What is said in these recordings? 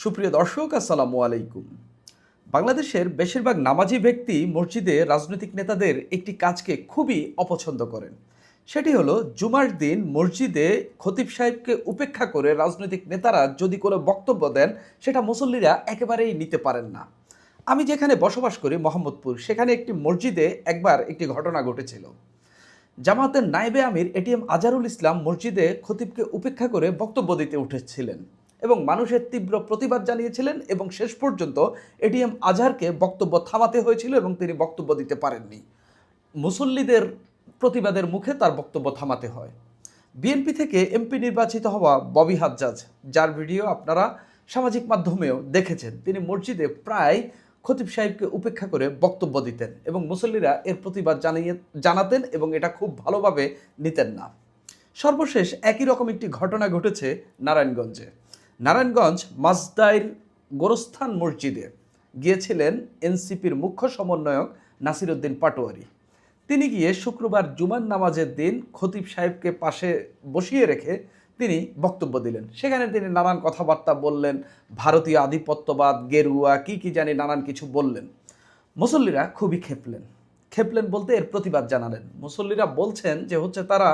সুপ্রিয় দর্শক, আসসালামু আলাইকুম। বাংলাদেশের বেশিরভাগ নামাজি ব্যক্তি মসজিদে রাজনৈতিক নেতাদের একটি কাজকে খুবই অপছন্দ করেন। সেটি হলো জুমার দিন মসজিদে খতিব সাহেবকে উপেক্ষা করে রাজনৈতিক নেতারা যদি কোনো বক্তব্য দেন, সেটা মুসল্লিরা একেবারেই নিতে পারেন না। আমি যেখানে বসবাস করি মোহাম্মদপুর, সেখানে একটি মসজিদে একবার একটি ঘটনা ঘটেছিল। জামাতের নায়েবে আমির এটিএম আজহারুল ইসলাম মসজিদে খতিবকে উপেক্ষা করে বক্তব্য দিতে উঠেছিলেন এবং মানুষের তীব্র প্রতিবাদ জানিয়েছিলেন এবং শেষ পর্যন্ত এটিএম আজহারকে বক্তব্য থামাতে হয়েছিল এবং তিনি বক্তব্য দিতে পারেননি। মুসল্লিদের প্রতিবাদের মুখে তার বক্তব্য থামাতে হয়। বিএনপি থেকে এমপি নির্বাচিত হওয়া ববি হাজ্জাজ, যার ভিডিও আপনারা সামাজিক মাধ্যমেও দেখেছেন, তিনি মসজিদে প্রায় খতিব সাহেবকে উপেক্ষা করে বক্তব্য দিতেন এবং মুসল্লিরা এর প্রতিবাদ জানাতেন এবং এটা খুব ভালোভাবে নিতেন না। সর্বশেষ একই রকম একটি ঘটনা ঘটেছে নারায়ণগঞ্জে। নারায়ণগঞ্জ মাজদাইর গোরস্থান মসজিদে গিয়েছিলেন এনসিপির মুখ্য সমন্বয়ক নাসির উদ্দিন পাটোয়ারি। তিনি গিয়ে শুক্রবার জুমার নামাজের দিন খতিব সাহেবকে পাশে বসিয়ে রেখে তিনি বক্তব্য দিলেন। সেখানে তিনি নানান কথাবার্তা বললেন, ভারতীয় আধিপত্যবাদ, গেরুয়া, কি জানি নানান কিছু বললেন। মুসল্লিরা খুবই খেপলেন বলতে এর প্রতিবাদ জানালেন। মুসল্লিরা বলছেন যে তারা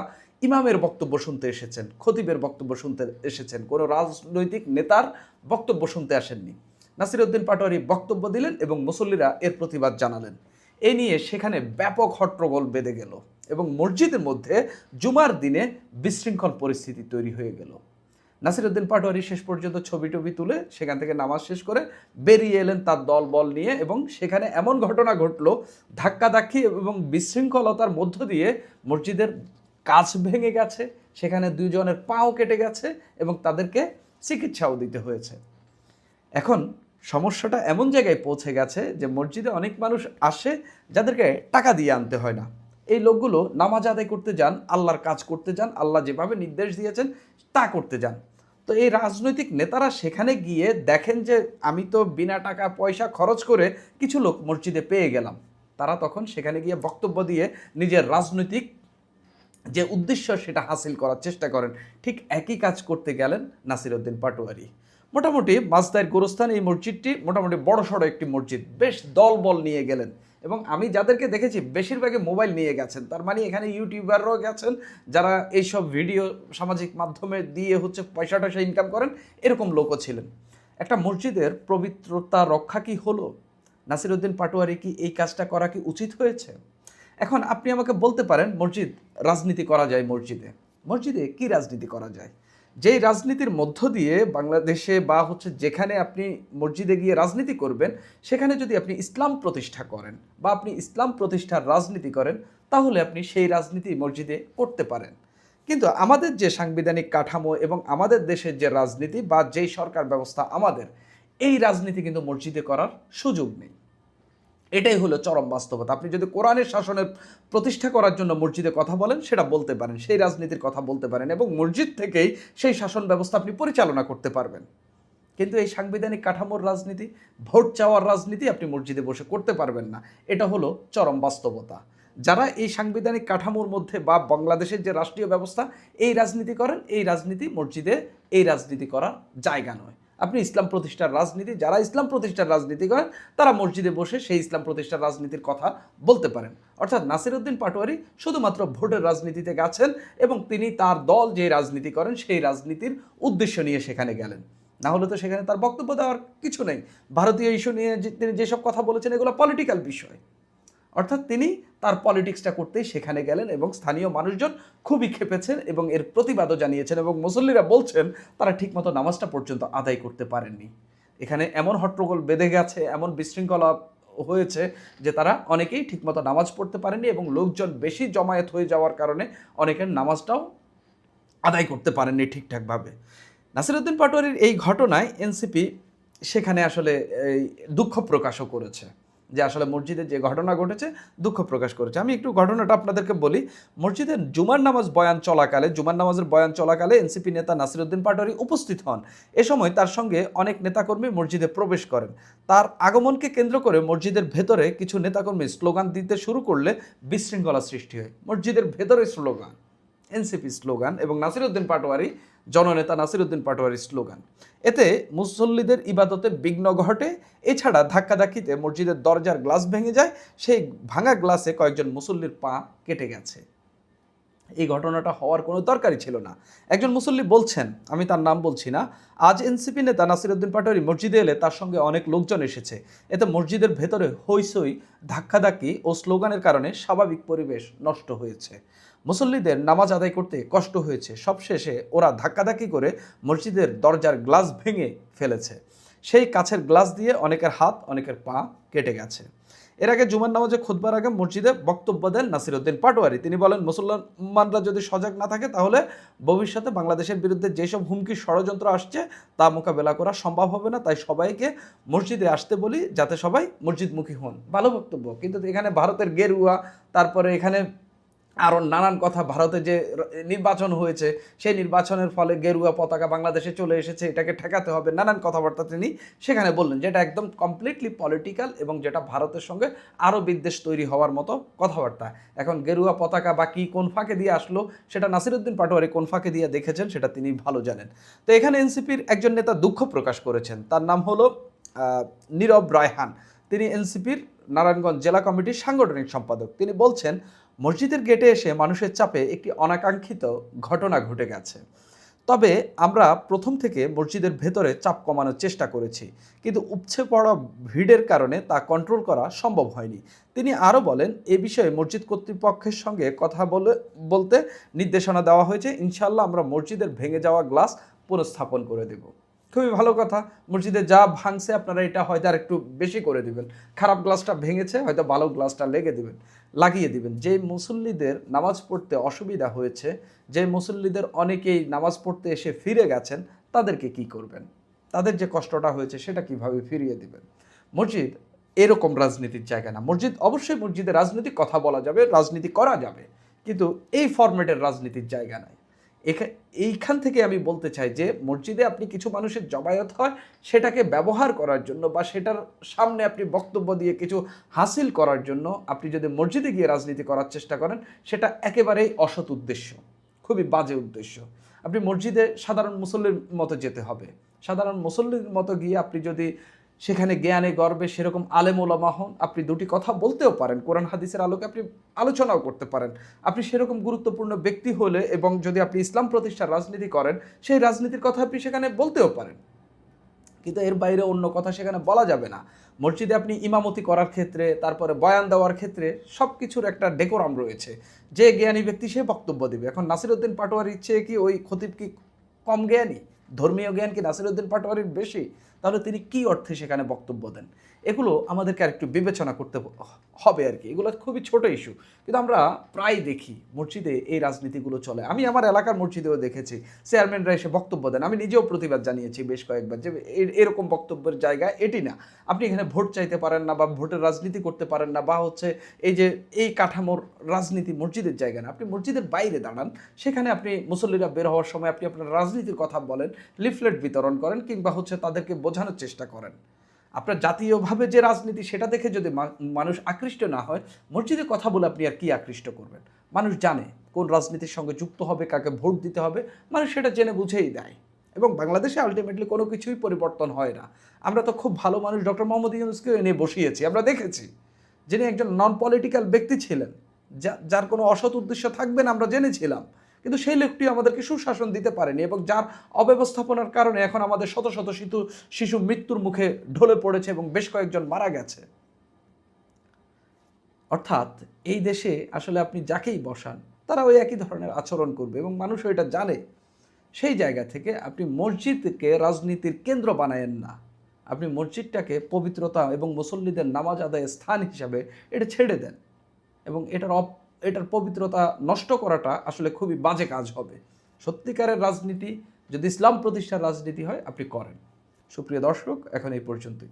ইমামের বক্তব্য শুনতে এসেছেন, খতিবের বক্তব্য শুনতে এসেছেন, কোনো রাজনৈতিক নেতার বক্তব্য শুনতে আসেননি। নাসির উদ্দিন পাটোয়ারি বক্তব্য দিলেন এবং মুসল্লিরা এর প্রতিবাদ জানালেন। এ নিয়ে সেখানে ব্যাপক হট্টগোল বেঁধে গেল এবং মসজিদের মধ্যে জুমার দিনে বিশৃঙ্খল পরিস্থিতি তৈরি হয়ে গেল। নাসির উদ্দিন পাটোয়ারি শেষ পর্যন্ত ছবি তুলে সেখান থেকে নামাজ শেষ করে বেরিয়ে এলেন তার দল বল নিয়ে এবং সেখানে এমন ঘটনা ঘটলো, ধাক্কাধাক্কি এবং বিশৃঙ্খলতার মধ্য দিয়ে মসজিদের কাচ ভেঙে গেছে, সেখানে দুইজনের পাও কেটে গেছে এবং তাদেরকে চিকিৎসাও দিতে হয়েছে। এখন সমস্যাটা এমন জায়গায় পৌঁছে গেছে যে মসজিদে অনেক মানুষ আসে যাদেরকে টাকা দিয়ে আনতে হয় না। এই লোকগুলো নামাজ আদায় করতে যান, আল্লাহর কাজ করতে যান, আল্লাহ যেভাবে নির্দেশ দিয়েছেন তা করতে যান। তো এই রাজনৈতিক নেতারা সেখানে গিয়ে দেখেন যে আমি তো বিনা টাকা পয়সা খরচ করে কিছু লোক মসজিদে পেয়ে গেলাম। তারা তখন সেখানে গিয়ে বক্তব্য দিয়ে নিজের রাজনৈতিক যে উদ্দেশ্য সেটা হাসিল করার চেষ্টা করেন। ঠিক একই কাজ করতে গেলেন নাসির উদ্দিন পাটোয়ারি। মোটামুটি মাজদাইর গোরস্থান এই মসজিদটি মোটামুটি বড়সড় একটি মসজিদ, বেশ দলবল নিয়ে গেলেন এবং আমি যাদেরকে দেখেছি বেশিরভাগই মোবাইল নিয়ে গেছেন। তার মানে এখানে ইউটিউবাররাও গেছেন যারা এইসব ভিডিও সামাজিক মাধ্যমে দিয়ে পয়সা টয়সা ইনকাম করেন, এরকম লোকও ছিলেন। একটা মসজিদের পবিত্রতা রক্ষা কি হলো? নাসির উদ্দিন পাটোয়ারি কি এই কাজটা করা কি উচিত হয়েছে? এখন আপনি আমাকে বলতে পারেন রাজনীতি করা যায় মসজিদে কি রাজনীতি করা যায়? যেই রাজনীতির মধ্য দিয়ে বাংলাদেশে বা যেখানে আপনি মসজিদে গিয়ে রাজনীতি করবেন, সেখানে যদি আপনি ইসলাম প্রতিষ্ঠা করেন বা আপনি ইসলাম প্রতিষ্ঠার রাজনীতি করেন, তাহলে আপনি সেই রাজনীতি মসজিদে করতে পারেন। কিন্তু আমাদের যে সাংবিধানিক কাঠামো এবং আমাদের দেশের যে রাজনীতি বা যেই সরকার ব্যবস্থা আমাদের, এই রাজনীতি কিন্তু মসজিদে করার সুযোগ নেই। এটাই হলো চরম বাস্তবতা। আপনি যদি কোরআনের শাসনের প্রতিষ্ঠা করার জন্য মসজিদে কথা বলেন, সেটা বলতে পারেন, সেই রাজনীতির কথা বলতে পারেন এবং মসজিদ থেকেই সেই শাসন ব্যবস্থা আপনি পরিচালনা করতে পারবেন। কিন্তু এই সাংবিধানিক কাঠামোর রাজনীতি, ভোট চাওয়ার রাজনীতি আপনি মসজিদে বসে করতে পারবেন না। এটা হলো চরম বাস্তবতা। যারা এই সাংবিধানিক কাঠামোর মধ্যে বা বাংলাদেশের যে রাষ্ট্রীয় ব্যবস্থা, এই রাজনীতি করেন, এই রাজনীতি মসজিদে এই রাজনীতি করার জায়গা নয়। আপনি ইসলাম প্রতিষ্ঠার রাজনীতি, যারা ইসলাম প্রতিষ্ঠার রাজনীতি করেন তারা মসজিদে বসে সেই ইসলাম প্রতিষ্ঠার রাজনীতির কথা বলতে পারেন। অর্থাৎ নাসির উদ্দিন পাটোয়ারি শুধুমাত্র ভোটের রাজনীতিতে গেছেন এবং তিনি তার দল যে রাজনীতি করেন সেই রাজনীতির উদ্দেশ্য নিয়ে সেখানে গেলেন। না হলে তো সেখানে তার বক্তব্য দেওয়ার কিছু নেই। ভারতীয় ইস্যু নিয়ে তিনি যেসব কথা বলেছেন এগুলো পলিটিক্যাল বিষয়। অর্থাৎ তিনি তার পলিটিক্সটা করতেই সেখানে গেলেন এবং স্থানীয় মানুষজন খুবই ক্ষেপেছেন এবং এর প্রতিবাদও জানিয়েছেন এবং মুসল্লিরা বলছেন তারা ঠিকমতো নামাজটা পর্যন্ত আদায় করতে পারেননি। এখানে এমন হট্টগোল বেঁধে গেছে, এমন বিশৃঙ্খলা হয়েছে যে তারা অনেকেই ঠিকমতো নামাজ পড়তে পারেননি এবং লোকজন বেশি জমায়েত হয়ে যাওয়ার কারণে অনেকের নামাজটাও আদায় করতে পারেননি ঠিকঠাকভাবে। নাসির উদ্দিন পাটোয়ারির এই ঘটনায় এনসিপি সেখানে আসলে দুঃখ প্রকাশও করেছে যে আসলে মসজিদে যে ঘটনা ঘটেছে দুঃখ প্রকাশ করেছে। আমি একটু ঘটনাটা আপনাদেরকে বলি। মসজিদে জুমার নামাজের বয়ান চলাকালে এনসিপি নেতা নাসির উদ্দিন পাটোয়ারি উপস্থিত হন। এ সময় তার সঙ্গে অনেক নেতাকর্মী মসজিদে প্রবেশ করেন। তার আগমনকে কেন্দ্র করে মসজিদের ভেতরে কিছু নেতাকর্মী স্লোগান দিতে শুরু করলে বিশৃঙ্খলা সৃষ্টি হয়। মসজিদের ভেতরে স্লোগান, এনসিপি স্লোগান এবং নাসির উদ্দিন পাটোয়ারি জননেতা নাসিরউদ্দিন পাটোয়ারির স্লোগান। এতে মুসল্লিদের ইবাদতে বিঘ্ন ঘটে। এছাড়া ধাক্কাধাক্কিতে মসজিদের দরজার গ্লাস ভেঙে যায়, সেই ভাঙা গ্লাসে কয়েকজন মুসল্লির পা কেটে গেছে। এই ঘটনাটা হওয়ার কোনো দরকারই ছিল না। একজন মুসল্লি বলছেন, আমি তার নাম বলছি না, আজ এনসিপি নেতা নাসিরউদ্দিন পাটোয়ারি মসজিদে এলে তার সঙ্গে অনেক লোকজন এসেছে। এতে মসজিদের ভেতরে হইচই, ধাক্কাধাক্কি ও স্লোগানের কারণে স্বাভাবিক পরিবেশ নষ্ট হয়েছে। মুসল্লিদের নামাজ আদায় করতে কষ্ট হয়েছে। সবশেষে ওরা ধাক্কাধাক্কি করে মসজিদের দরজার গ্লাস ভেঙে ফেলেছে। সেই কাছের গ্লাস দিয়ে অনেকের হাত, অনেকের পা কেটে গেছে। এর আগে জুমার নামাজে খুতবার আগে মসজিদে বক্তব্য দেন নাসিরউদ্দিন পাটোয়ারি। তিনি বলেন, মুসলমানরা যদি সজাগ না থাকে তাহলে ভবিষ্যতে বাংলাদেশের বিরুদ্ধে যেসব হুমকি ষড়যন্ত্র আসছে তা মোকাবেলা করা সম্ভব হবে না। তাই সবাইকে মসজিদে আসতে বলি যাতে সবাই মসজিদমুখী হন। ভালো বক্তব্য, কিন্তু এখানে ভারতের গেরুয়া, তারপরে এখানে আরও নানান কথা, ভারতে যে নির্বাচন হয়েছে সেই নির্বাচনের ফলে গেরুয়া পতাকা বাংলাদেশে চলে এসেছে, এটাকে ঠেকাতে হবে, নানান কথাবার্তা তিনি সেখানে বললেন, যেটা একদম কমপ্লিটলি পলিটিক্যাল এবং যেটা ভারতের সঙ্গে আরও বিদ্বেষ তৈরি হওয়ার মতো কথাবার্তা। এখন গেরুয়া পতাকা বা কী কোন ফাঁকে দিয়ে আসলো সেটা নাসিরউদ্দিন পাটোয়ারি কোন ফাঁকে দিয়ে দেখেছেন সেটা তিনি ভালো জানেন। তো এখানে এনসিপির একজন নেতা দুঃখ প্রকাশ করেছেন, তার নাম হলো নীরব রায়হান। তিনি এনসিপির নারায়ণগঞ্জ জেলা কমিটির সাংগঠনিক সম্পাদক। তিনি বলছেন, মসজিদের গেটে এসে মানুষের চাপে একটি অনাকাঙ্ক্ষিত ঘটনা ঘটে গেছে। তবে আমরা প্রথম থেকে মসজিদের ভেতরে চাপ কমানোর চেষ্টা করেছি, কিন্তু উপচে পড়া ভিড়ের কারণে তা কন্ট্রোল করা সম্ভব হয়নি। তিনি আরও বলেন, এ বিষয়ে মসজিদ কর্তৃপক্ষের সঙ্গে কথা বলতে নির্দেশনা দেওয়া হয়েছে। ইনশাআল্লাহ আমরা মসজিদের ভেঙে যাওয়া গ্লাস পুনঃস্থাপন করে দেব। খুবই ভালো কথা। মসজিদে যা ভাঙছে আপনারা এটা হয়তো আর একটু বেশি করে দিবেন। খারাপ গ্লাসটা ভেঙেছে, হয়তো ভালো গ্লাসটা লাগিয়ে দিবেন। যে মুসল্লিদের নামাজ পড়তে অসুবিধা হয়েছে, যে মুসল্লিদের অনেকেই নামাজ পড়তে এসে ফিরে গেছেন, তাদেরকে কি করবেন? তাদের যে কষ্টটা হয়েছে সেটা কিভাবে ফিরিয়ে দিবেন? মসজিদ এরকম রাজনীতির জায়গা না। মসজিদ অবশ্যই, মসজিদে রাজনীতিক কথা বলা যাবে, রাজনীতি করা যাবে, কিন্তু এই ফরম্যাটের রাজনীতির জায়গা নাই। এইখান থেকে আমি বলতে চাই যে মসজিদে আপনি কিছু মানুষের জমায়েত হয়, সেটাকে ব্যবহার করার জন্য বা সেটার সামনে আপনি বক্তব্য দিয়ে কিছু হাসিল করার জন্য আপনি যদি মসজিদে গিয়ে রাজনীতি করার চেষ্টা করেন, সেটা একেবারেই অসৎ উদ্দেশ্য, খুবই বাজে উদ্দেশ্য। আপনি মসজিদে সাধারণ মুসল্লির মতো যেতে হবে। সাধারণ মুসল্লির মতো গিয়ে আপনি যদি সেখানে জ্ঞানে গর্বে সেরকম আলেম ওলামা হন, আপনি দুটি কথা বলতেও পারেন, কোরআন হাদিসের আলোকে আপনি আলোচনাও করতে পারেন। আপনি সেরকম গুরুত্বপূর্ণ ব্যক্তি হলে এবং যদি আপনি ইসলাম প্রতিষ্ঠার রাজনীতি করেন, সেই রাজনীতির কথা আপনি সেখানে বলতেও পারেন, কিন্তু এর বাইরে অন্য কথা সেখানে বলা যাবে না। মসজিদে আপনি ইমামতি করার ক্ষেত্রে, তারপরে বয়ান দেওয়ার ক্ষেত্রে সব কিছুর একটা ডেকোরাম রয়েছে। যে জ্ঞানী ব্যক্তি সে বক্তব্য দেবে। এখন নাসিরউদ্দিন পাটোয়ারির চেয়ে কি ওই খতিব কি কম জ্ঞানী? ধর্মীয় জ্ঞান কি নাসিরউদ্দিন পাটোয়ারির বেশি? তাহলে তিনি কি অর্থে সেখানে বক্তব্য দেন? এগুলো আমাদেরকে আরেকটু বিবেচনা করতে হবে আর কি। এগুলো খুবই ছোট ইস্যু, কিন্তু আমরা প্রায় দেখি মসজিদে এই রাজনীতিগুলো চলে। আমি আমার এলাকার মসজিদেও দেখেছি চেয়ারম্যানরা এসে বক্তব্য দেন। আমি নিজেও প্রতিবাদ জানিয়েছি বেশ কয়েকবার যে এরকম বক্তব্যের জায়গা এটি না। আপনি এখানে ভোট চাইতে পারেন না, বা ভোটের রাজনীতি করতে পারেন না, বা হচ্ছে এই যে এই কাঠামোর রাজনীতি মসজিদের জায়গা না। আপনি মসজিদের বাইরে দাঁড়ান, সেখানে আপনি মুসল্লিরা বের হওয়ার সময় আপনি আপনার রাজনীতির কথা বলেন, লিফলেট বিতরণ করেন, কিংবা হচ্ছে তাদেরকে বোঝানোর চেষ্টা করেন। আপনার জাতীয়ভাবে যে রাজনীতি সেটা দেখে যদি মানুষ আকৃষ্ট না হয়, মসজিদে কথা বলে আপনি আর কি আকৃষ্ট করবেন? মানুষ জানে কোন রাজনীতির সঙ্গে যুক্ত হবে, কাকে ভোট দিতে হবে, মানুষ সেটা জেনে বুঝেই দেয়। এবং বাংলাদেশে আলটিমেটলি কোনো কিছুই পরিবর্তন হয় না। আমরা তো খুব ভালো মানুষ ডক্টর মোহাম্মদ ইউনূসকে এনে বসিয়েছি, আমরা দেখেছি, যিনি একজন নন পলিটিক্যাল ব্যক্তি ছিলেন, যার কোনো অসৎ উদ্দেশ্য থাকবে না আমরা জেনেছিলাম, কিন্তু সেই লোকটি আমাদেরকে সুশাসন দিতে পারেনি, এবং যার অব্যবস্থাপনার কারণে এখন আমাদের শত শত শিশু মৃত্যুর মুখে ঢলে পড়েছে এবং বেশ কয়েকজন মারা গেছে। অর্থাৎ এই দেশে আসলে আপনি যাকেই বসান তারা ওই একই ধরনের আচরণ করবে, এবং মানুষ এটা জানে। সেই জায়গা থেকে আপনি মসজিদকে রাজনীতির কেন্দ্র বানায়েন না। আপনি মসজিদটাকে পবিত্রতা এবং মুসল্লিদের নামাজ আদায়ের স্থান হিসাবে এটা ছেড়ে দেন, এবং এটার পবিত্রতা নষ্ট করাটা আসলে খুবই বাজে কাজ হবে। সত্যিকারের রাজনীতি যদি ইসলাম প্রতিষ্ঠার রাজনীতি হয় আপনি করেন। সুপ্রিয় দর্শক, এখন এই পর্যন্তই।